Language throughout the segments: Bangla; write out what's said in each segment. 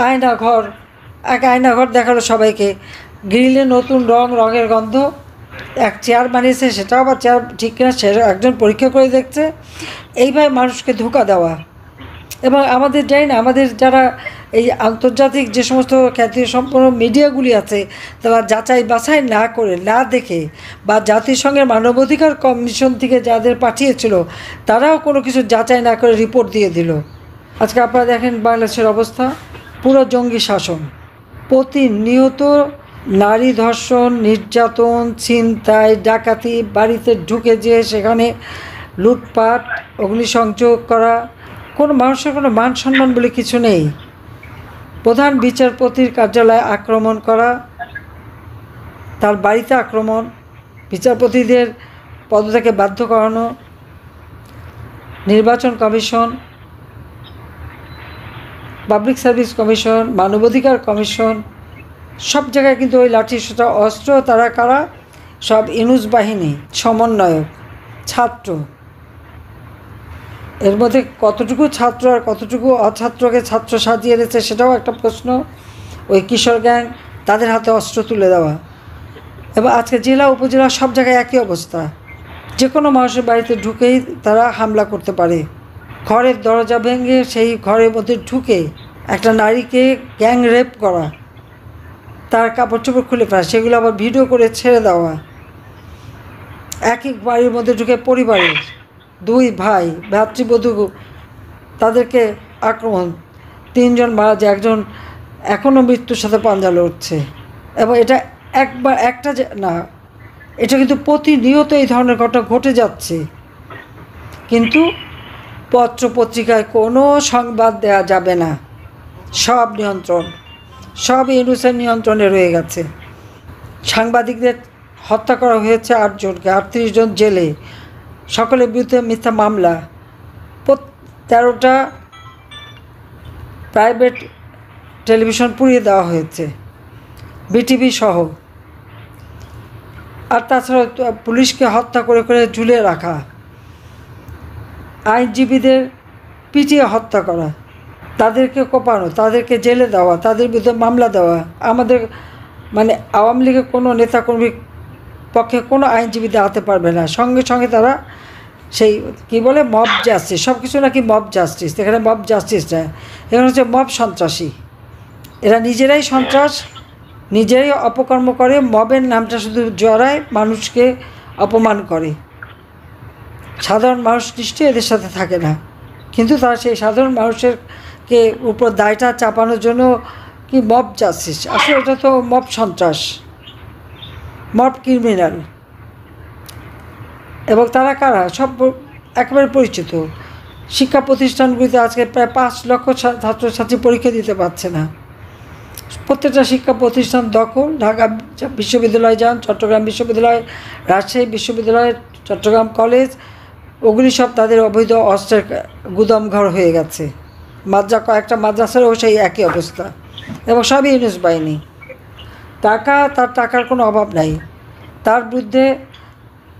আয়নাঘর, এক আয়নাঘর দেখালো সবাইকে, গ্রিলে নতুন রঙের গন্ধ, এক চেয়ার বানিয়েছে, সেটাও আবার চেয়ার ঠিক কিনা সে একজন পরীক্ষা করে দেখছে। এইভাবে মানুষকে ধোঁকা দেওয়া। এবং আমাদের জানি না, আমাদের যারা এই আন্তর্জাতিক যে সমস্ত খ্যাতিসম্পন্ন মিডিয়াগুলি আছে, তারা যাচাই বাছাই না করে, না দেখে, বা জাতিসংঘের মানবাধিকার কমিশন থেকে যাদের পাঠিয়েছিল তারাও কোনো কিছু যাচাই না করে রিপোর্ট দিয়ে দিল। আজকে আপনারা দেখেন বাংলাদেশের অবস্থা, পুরো জঙ্গি শাসন। প্রতিনিয়ত নারী ধর্ষণ, নির্যাতন, ছিনতাই, ডাকাতি, বাড়িতে ঢুকে যেয়ে সেখানে লুটপাট, অগ্নিসংযোগ করা। কোনো মানুষের কোনো মান সম্মান বলে কিছু নেই। প্রধান বিচারপতির কার্যালয়ে আক্রমণ করা, তার বাড়িতে আক্রমণ, বিচারপতিদের পদত্যাগে বাধ্য করানো, নির্বাচন কমিশন, পাবলিক সার্ভিস কমিশন, মানবাধিকার কমিশন, সব জায়গায় কিন্তু ওই লাঠিসোঁটা অস্ত্র। তারা কারা? সব ইউনূস বাহিনী, সমন্বয়ক, ছাত্র। এর মধ্যে কতটুকু ছাত্র আর কতটুকু অছাত্রকে ছাত্র সাজিয়ে এনেছে সেটাও একটা প্রশ্ন। ওই কিশোর গ্যাং, তাদের হাতে অস্ত্র তুলে দেওয়া। এবং আজকে জেলা উপজেলা সব জায়গায় একই অবস্থা। যে কোনো মানুষের বাড়িতে ঢুকেই তারা হামলা করতে পারে। ঘরের দরজা ভেঙে সেই ঘরের মধ্যে ঢুকে একটা নারীকে গ্যাং রেপ করা, তার কাপড় চোপড় খুলে ফেলা, সেগুলো আবার ভিডিও করে ছেড়ে দেওয়া। একই বাড়ির মধ্যে ঢুকে পরিবারের দুই ভাই, ভ্রাতৃবধূ, তাদেরকে আক্রমণ, 3 জন মারা যায়, একজন এখনও মৃত্যুর সাথে পাঞ্জা লড়ছে। এবং এটা একবার একটা না, এটা কিন্তু প্রতিনিয়ত এই ধরনের ঘটনা ঘটে যাচ্ছে। কিন্তু পত্র পত্রিকায় কোনো সংবাদ দেওয়া যাবে না। সব নিয়ন্ত্রণ, সব ইউনূসের নিয়ন্ত্রণে রয়ে গেছে। সাংবাদিকদের হত্যা করা হয়েছে 8 জনকে, 38 জন জেলে, সকলের বিরুদ্ধে মিথ্যা মামলা। 13টা প্রাইভেট টেলিভিশন পুড়িয়ে দেওয়া হয়েছে, বিটিভি সহ। আর তাছাড়া পুলিশকে হত্যা করে করে ঝুলিয়ে রাখা, আইনজীবীদের পিটিয়ে হত্যা করা, তাদেরকে কোপানো, তাদেরকে জেলে দেওয়া, তাদের বিরুদ্ধে মামলা দেওয়া। আমাদের মানে আওয়ামী লীগের কোনো নেতাকর্মীর পক্ষে কোনো আইনজীবী দাঁড়াতে পারবে না। সঙ্গে সঙ্গে তারা সেই কী বলে মব জাস্টিস, সব কিছু নাকি মব জাস্টিস। এখানে মব জাস্টিস নয়, এখানে হচ্ছে মব সন্ত্রাসী। এরা নিজেরাই সন্ত্রাস, নিজেরাই অপকর্ম করে, মবের নামটা শুধু জড়ায়, মানুষকে অপমান করে। সাধারণ মানুষ নিশ্চয়ই এদের সাথে থাকে না, কিন্তু তারা সেই সাধারণ মানুষেরকে উপর দায়টা চাপানোর জন্য কি মব জাস্টিস, আসলে এটা তো মব সন্ত্রাস, মব ক্রিমিনাল। এবং তারা কারা? সব একেবারে পরিচিত। শিক্ষা প্রতিষ্ঠানগুলিতে আজকে প্রায় 5 লক্ষ ছাত্রছাত্রী পরীক্ষা দিতে পারছে না। প্রত্যেকটা শিক্ষা প্রতিষ্ঠান দখল। ঢাকা বিশ্ববিদ্যালয় যান, চট্টগ্রাম বিশ্ববিদ্যালয়, রাজশাহী বিশ্ববিদ্যালয়, চট্টগ্রাম কলেজ, ওগুলি সব তাদের অবৈধ অস্ত্রের গুদামঘর হয়ে গেছে। কয়েকটা মাদ্রাসারও সেই একই অবস্থা। এবং সবই ইউনূস বাহিনী। তার টাকার কোনো অভাব নাই। তার বিরুদ্ধে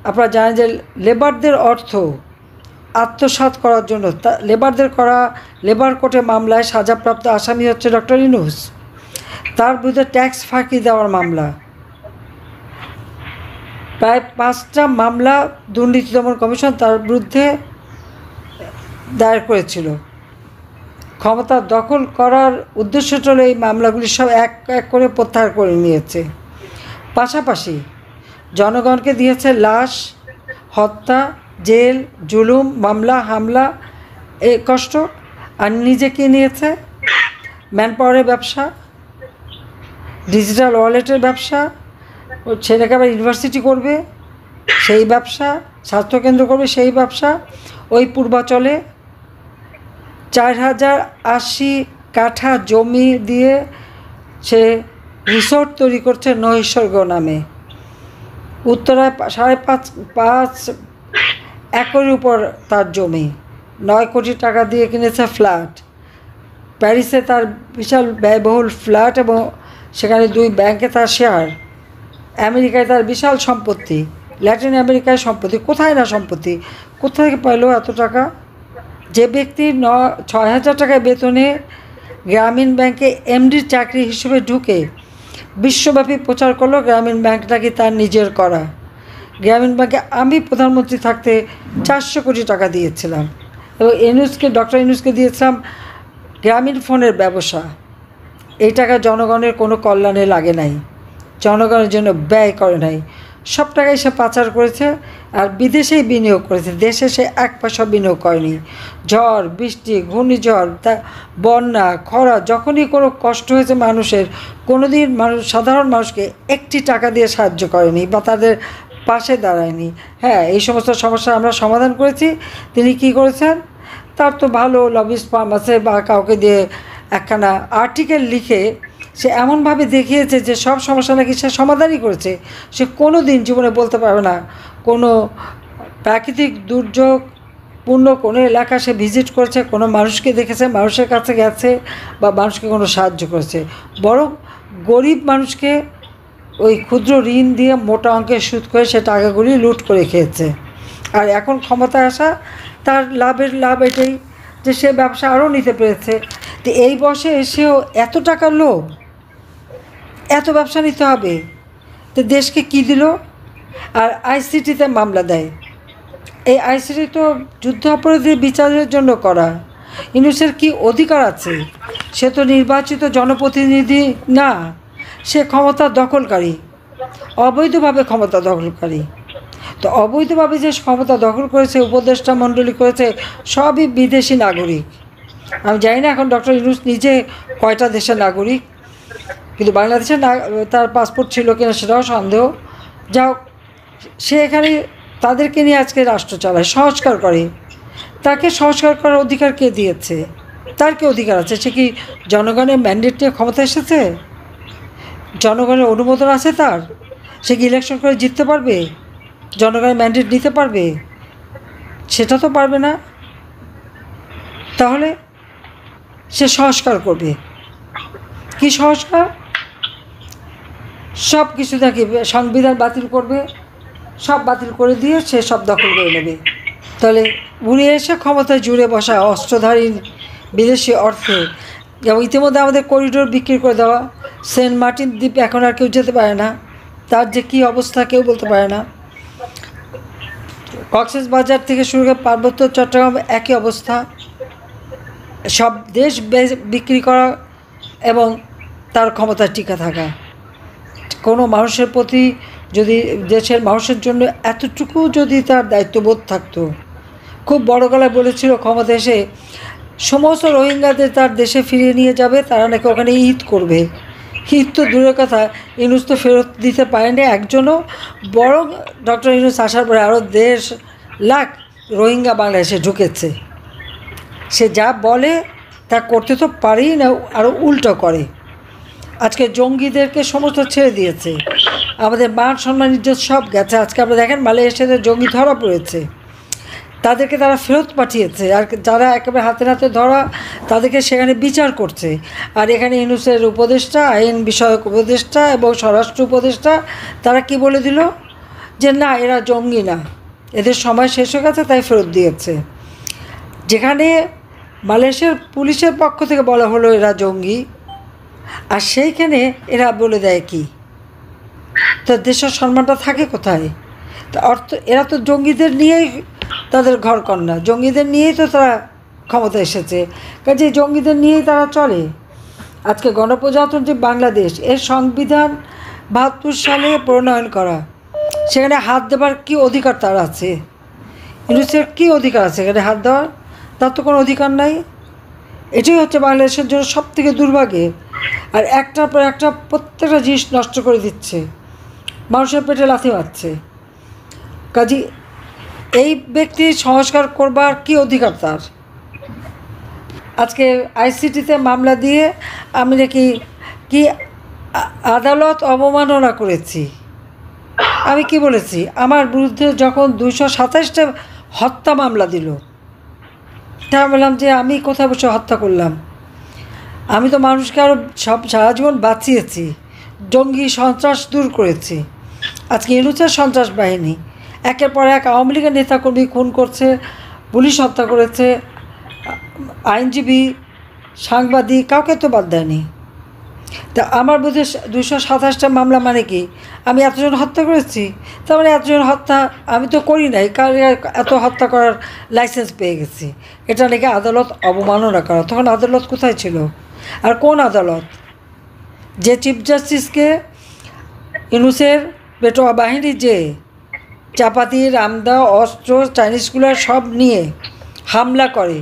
আপনারা জানেন যে লেবারদের অর্থ আত্মসাৎ করার জন্য লেবারদের করা লেবার কোর্টে মামলায় সাজাপ্রাপ্ত আসামি হচ্ছে ডক্টর ইউনূস। তার বিরুদ্ধে ট্যাক্স ফাঁকি দেওয়ার মামলা, প্রায় 5টা মামলা দুর্নীতি দমন কমিশন তার বিরুদ্ধে দায়ের করেছিল। ক্ষমতা দখল করার উদ্দেশ্য ছিল এই মামলাগুলি সব এক এক করে প্রত্যাহার করে নিয়েছে। পাশাপাশি জনগণকে দিয়েছে লাশ, হত্যা, জেল, জুলুম, মামলা, হামলা, এই কষ্ট। আর নিজেকে নিয়েছে ম্যানপাওয়ারের ব্যবসা, ডিজিটাল ওয়ালেটের ব্যবসা, ও ছেলেকে আবার ইউনিভার্সিটি করবে সেই ব্যবসা, স্বাস্থ্যকেন্দ্র করবে সেই ব্যবসা। ওই পূর্বাচলে 4080 কাঠা জমি দিয়ে সে রিসোর্ট তৈরি করছে নৈসর্গ নামে। উত্তরায় 5.5 একরের উপর তার জমি, 9 কোটি টাকা দিয়ে কিনেছে ফ্ল্যাট। প্যারিসে তার বিশাল ব্যয়বহুল ফ্ল্যাট এবং সেখানে 2 ব্যাংকে তার শেয়ার। আমেরিকায় তার বিশাল সম্পত্তি, ল্যাটিন আমেরিকায় সম্পত্তি। কোথায় না সম্পত্তি, কোথা থেকে পাইল এত টাকা? যে ব্যক্তি 6000 টাকায় বেতনে গ্রামীণ ব্যাংকে এমডির চাকরি হিসেবে ঢুকে বিশ্বব্যাপী প্রচার করলো গ্রামীণ ব্যাংক নাকি তার নিজের করা। গ্রামীণ ব্যাংকে আমি প্রধানমন্ত্রী থাকতে 400 কোটি টাকা দিয়েছিলাম এবং ডক্টর ইউনূসকে দিয়েছিলাম গ্রামীণ ফোনের ব্যবসা। এই টাকা জনগণের কোনো কল্যাণে লাগে নাই, জনগণের জন্য ব্যয় করে নাই। সব টাকাই সে পাচার করেছে আর বিদেশেই বিনিয়োগ করেছে, দেশে সে এক পয়সা বিনিয়োগ করেনি। ঝড় বৃষ্টি, ঘূর্ণিঝড়, বন্যা, খরা, যখনই কোনো কষ্ট হয়েছে মানুষের, কোনো দিন সাধারণ মানুষকে একটি টাকা দিয়ে সাহায্য করেনি বা তাদের পাশে দাঁড়ায়নি। হ্যাঁ, এই সমস্ত সমস্যা আমরা সমাধান করেছি। তিনি কি করেছেন? তার তো ভালো লবিস্ট ফার্ম আছে বা কাউকে দিয়ে একখানা আর্টিকেল লিখে সে এমনভাবে দেখিয়েছে যে সব সমস্যা নাকি সে সমাধানই করেছে। সে কোনো দিন জীবনে বলতে পারবে না কোনো প্রাকৃতিক দুর্যোগপূর্ণ কোনো এলাকা সে ভিজিট করেছে, কোনো মানুষকে দেখেছে, মানুষের কাছে গেছে বা মানুষকে কোনো সাহায্য করেছে। বরং গরিব মানুষকে ওই ক্ষুদ্র ঋণ দিয়ে মোটা অঙ্কের সুদ করে সে টাকাগুলি লুট করে খেয়েছে। আর এখন ক্ষমতায় আসা তার লাভ এটাই যে সে ব্যবসা আরও নিতে পেরেছে। তো এই বয়সে এসেও এত টাকার লোভ, এত ব্যবসা নিতে হবে, তো দেশকে কি দিল? আর আইসিটিতে মামলা দেয়। এই আইসিটি তো যুদ্ধ অপরাধীর বিচারের জন্য করা। ইউনূসের কি অধিকার আছে? সে তো নির্বাচিত জনপ্রতিনিধি না, সে ক্ষমতা দখলকারী, অবৈধভাবে ক্ষমতা দখলকারী। তো অবৈধভাবে যে ক্ষমতা দখল করেছে, উপদেষ্টা মণ্ডলী করেছে, সবই বিদেশি নাগরিক। আমি জানি না এখন ডক্টর ইউনূস নিজে কয়টা দেশের নাগরিক, কিন্তু বাংলাদেশের তার পাসপোর্ট ছিল কিনা সেটাও সন্দেহ। যাও, সে এখানে তাদেরকে নিয়ে আজকে রাষ্ট্র চালায়, সংস্কার করে। তাকে সংস্কার করার অধিকার কে দিয়েছে? তার কি অধিকার আছে? সে কি জনগণের ম্যান্ডেট নিয়ে ক্ষমতা এসেছে? জনগণের অনুমোদন আছে তার? সে কি ইলেকশন করে জিততে পারবে? জনগণের ম্যান্ডেট নিতে পারবে? সেটা তো পারবে না। তাহলে সে সংস্কার করবে কি? সংস্কার সব কিছু নাকি সংবিধান বাতিল করবে, সব বাতিল করে দিয়ে সে সব দখল করে নেবে। তাহলে উড়ে এসে ক্ষমতায় জুড়ে বসা অস্ত্রধারী বিদেশি অর্থে, এবং ইতিমধ্যে আমাদের করিডোর বিক্রি করে দেওয়া। সেন্ট মার্টিন দ্বীপ এখন আর কেউ যেতে পারে না, তার যে কী অবস্থা কেউ বলতে পারে না। কক্সবাজার থেকে শুরু করে পার্বত্য চট্টগ্রাম একই অবস্থা। সব দেশ বিক্রি করা এবং তার ক্ষমতা টিকে থাকা। কোনো মানুষের প্রতি যদি দেশের মানুষের জন্য এতটুকু যদি তার দায়িত্ববোধ থাকতো, খুব বড় গলায় বলেছিল ক্ষমতা এসে সমস্ত রোহিঙ্গাদের তার দেশে ফিরিয়ে নিয়ে যাবে, তারা নাকি ওখানে ঈদ করবে। ঈদ তো দূরের কথা, ইউনূস তো ফেরত দিতে পারেনি একজনও। বরং ডক্টর ইউনূস আসার পরে আরও 1.5 লাখ রোহিঙ্গা বাংলাদেশে ঢুকেছে। সে যা বলে তা করতে তো পারেই না, আরও উল্টো করে। আজকে জঙ্গিদেরকে সমস্ত ছেড়ে দিয়েছে, আমাদের মান সম্মান ইজ্জত সব গেছে। আজকে আমরা দেখেন মালয়েশিয়াতে জঙ্গি ধরা পড়েছে, তাদেরকে তারা ফেরত পাঠিয়েছে। আর যারা একেবারে হাতে নাতে ধরা তাদেরকে সেখানে বিচার করছে। আর এখানে ইউনূসের উপদেষ্টা, আইন বিষয়ক উপদেষ্টা এবং স্বরাষ্ট্র উপদেষ্টা, তারা কি বলে দিল যে না, এরা জঙ্গি না, এদের সময় শেষ হয়ে গেছে, তাই ফেরত দিয়েছে। যেখানে মালয়েশিয়ার পুলিশের পক্ষ থেকে বলা হলো এরা জঙ্গি, আর সেইখানে এরা বলে দেয় কি? তো দেশের সম্মানটা থাকে কোথায়? তো এরা তো জঙ্গিদের নিয়েই তাদের ঘরকন্না, জঙ্গিদের নিয়েই তো তারা ক্ষমতা এসেছে, কাজে জঙ্গিদের নিয়েই তারা চলে। আজকে গণপ্রজাতন্ত্রী বাংলাদেশ এর সংবিধান 72 সালে প্রণয়ন করা, সেখানে হাত দেবার কী অধিকার তার আছে? ইউনূসের কী অধিকার আছে এখানে হাত দেওয়ার? তার তো কোনো অধিকার নাই। এটাই হচ্ছে বাংলাদেশের জন্য সবথেকে দুর্ভাগ্যের। আর একটার পর একটা প্রত্যেকটা জিনিস নষ্ট করে দিচ্ছে, মানুষের পেটে লাথি মারছে। কাজী এই ব্যক্তি সংস্কার করবার কি অধিকার তার? আজকে আইসিটিতে মামলা দিয়ে আমি নাকি কি আদালত অবমাননা করেছি। আমি কি বলেছি? আমার বিরুদ্ধে যখন 227টা হত্যা মামলা দিল, তা বললাম যে আমি কোথায় বসে হত্যা করলাম? আমি তো মানুষকে আরও সারা জীবন বাঁচিয়েছি, জঙ্গি সন্ত্রাস দূর করেছি। আজকে ইউনূসের সন্ত্রাস বাহিনী একের পর এক আওয়ামী লীগের নেতাকর্মী খুন করছে, পুলিশ হত্যা করেছে, আইনজীবী সাংবাদিক কাউকে তো বাদ দেয়নি। তা আমার বোধে 227টা মামলা মানে কি আমি এতজন হত্যা করেছি? তার মানে এতজন হত্যা আমি তো করি নাই, কারণ এত হত্যা করার লাইসেন্স পেয়ে গেছি। এটা নাকি আদালত অবমাননা করা। তখন আদালত কোথায় ছিল? আর কোন আদালত? যে চিফ জাস্টিসকে ইউনূসের পেটোয়া বাহিনী যে চাপাতি, রামদা, অস্ত্র, চাইনিজগুলো সব নিয়ে হামলা করে,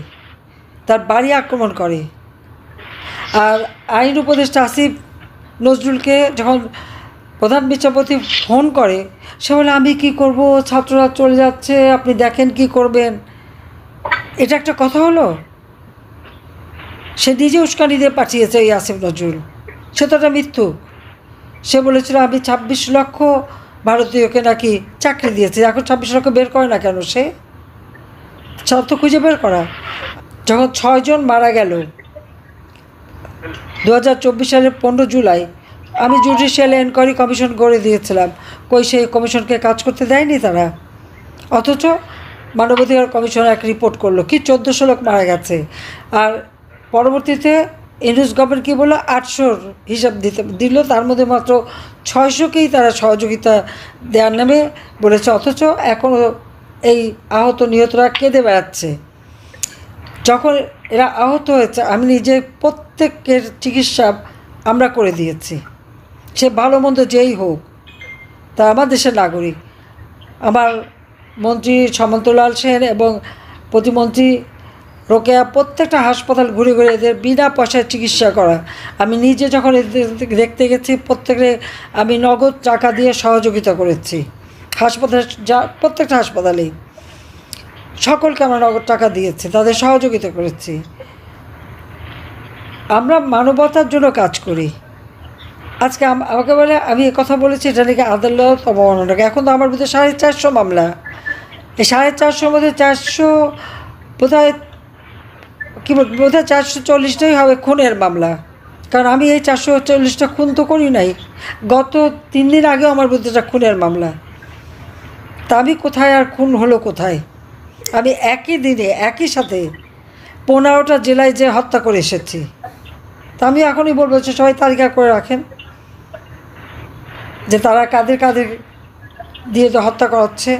তার বাড়ি আক্রমণ করে। আর আইন উপদেষ্টা আসিফ নজরুলকে যখন প্রধান বিচারপতি ফোন করে, সে বলে আমি কি করব, ছাত্ররা চলে যাচ্ছে, আপনি দেখেন কি করবেন। এটা একটা কথা হলো? সে নিজে উস্কানি দিয়ে পাঠিয়েছে এই আসিফ নজরুল। সে তো একটা মিথ্যুক। সে বলেছিল আমি 26 লক্ষ ভারতীয়কে নাকি চাকরি দিয়েছে। এখন 26 লক্ষ বের করে না কেন? সে ছাত্র খুঁজে বের করা। যখন 6 জন মারা গেল 2024 সালের 15 জুলাই, আমি জুডিশিয়াল এনকোয়ারি কমিশন করে দিয়েছিলাম। কই সেই কমিশনকে কাজ করতে দেয়নি তারা। অথচ মানবাধিকার কমিশন এক রিপোর্ট করলো কি 1400 লোক মারা গেছে। আর পরবর্তীতে ইউনূস গভর্নমেন্ট কী বললো, 800 হিসাব দিল, তার মধ্যে মাত্র 600কেই তারা সহযোগিতা দেওয়ার নামে বলেছে। অথচ এখনও এই আহত নিহতরা কেঁদে বেড়াচ্ছে। যখন এরা আহত হয়েছে আমি নিজে প্রত্যেকের চিকিৎসা আমরা করে দিয়েছি। সে ভালো মন্দ যেই হোক, তা আমার দেশের নাগরিক। আমার মন্ত্রী সামন্তলাল সেন এবং প্রতিমন্ত্রী রোকেয়া প্রত্যেকটা হাসপাতাল ঘুরে ঘুরে এদের বিনা পয়সায় চিকিৎসা করা। আমি নিজে যখন এদের দেখতে গেছি প্রত্যেকে আমি নগদ টাকা দিয়ে সহযোগিতা করেছি। হাসপাতালে প্রত্যেকটা হাসপাতালেই সকলকে আমরা নগদ টাকা দিয়েছি, তাদের সহযোগিতা করেছি। আমরা মানবতার জন্য কাজ করি। আজকে আমাকে বলে আমি কথা বলেছি এটা নাকি আদালত অবমাননা। এখন তো আমার ভিতরে 450 মামলা। এই 450 মধ্যে 400 বোধহয় কী বোধহয় 440টাই হবে খুনের মামলা। কারণ আমি এই 440টা খুন তো করি নাই। গত 3 দিন আগেও আমার বিরুদ্ধে একটা খুনের মামলা। তা আমি কোথায় আর খুন হলো কোথায়? আমি একই দিনে একই সাথে 15টা জেলায় যে হত্যা করে এসেছি। তা আমি এখনই বলবো যে সবাই তালিকা করে রাখেন যে তারা কাদের কাদের দিয়ে তো হত্যা করাচ্ছে।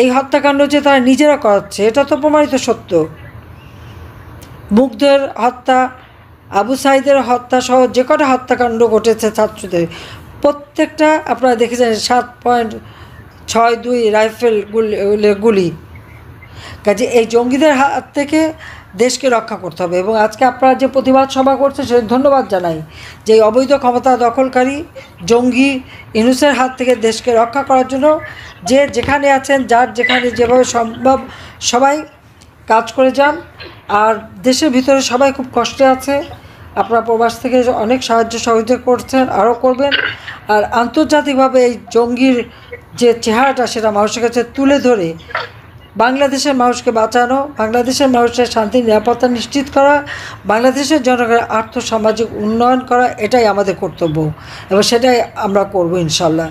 এই হত্যাকাণ্ড যে তারা নিজেরা করাচ্ছে এটা তো প্রমাণিত সত্য। মুগ্ধের হত্যা, আবু সাইদের হত্যা সহ যে কটা হত্যাকাণ্ড ঘটেছে ছাত্রদের, প্রত্যেকটা আপনারা দেখেছেন 7.62 রাইফেল গুলি। কাজে এই জঙ্গিদের হাত থেকে দেশকে রক্ষা করতে হবে। এবং আজকে আপনারা যে প্রতিবাদ সভা করছেন সে ধন্যবাদ জানাই যে এই অবৈধ ক্ষমতা দখলকারী জঙ্গি ইউনূসের হাত থেকে দেশকে রক্ষা করার জন্য যে যেখানে আছেন, যার যেখানে যেভাবে সম্ভব সবাই কাজ করে যান। আর দেশের ভিতরে সবাই খুব কষ্টে আছে। আপনারা প্রবাস থেকে অনেক সাহায্য সহযোগিতা করছেন, আরও করবেন। আর আন্তর্জাতিকভাবে এই জঙ্গির যে চেহারাটা সেটা মানুষের কাছে তুলে ধরে বাংলাদেশের মানুষকে বাঁচানো, বাংলাদেশের মানুষের শান্তি নিরাপত্তা নিশ্চিত করা, বাংলাদেশের জনগণের আর্থসামাজিক উন্নয়ন করা, এটাই আমাদের কর্তব্য এবং সেটাই আমরা করব ইনশাল্লাহ।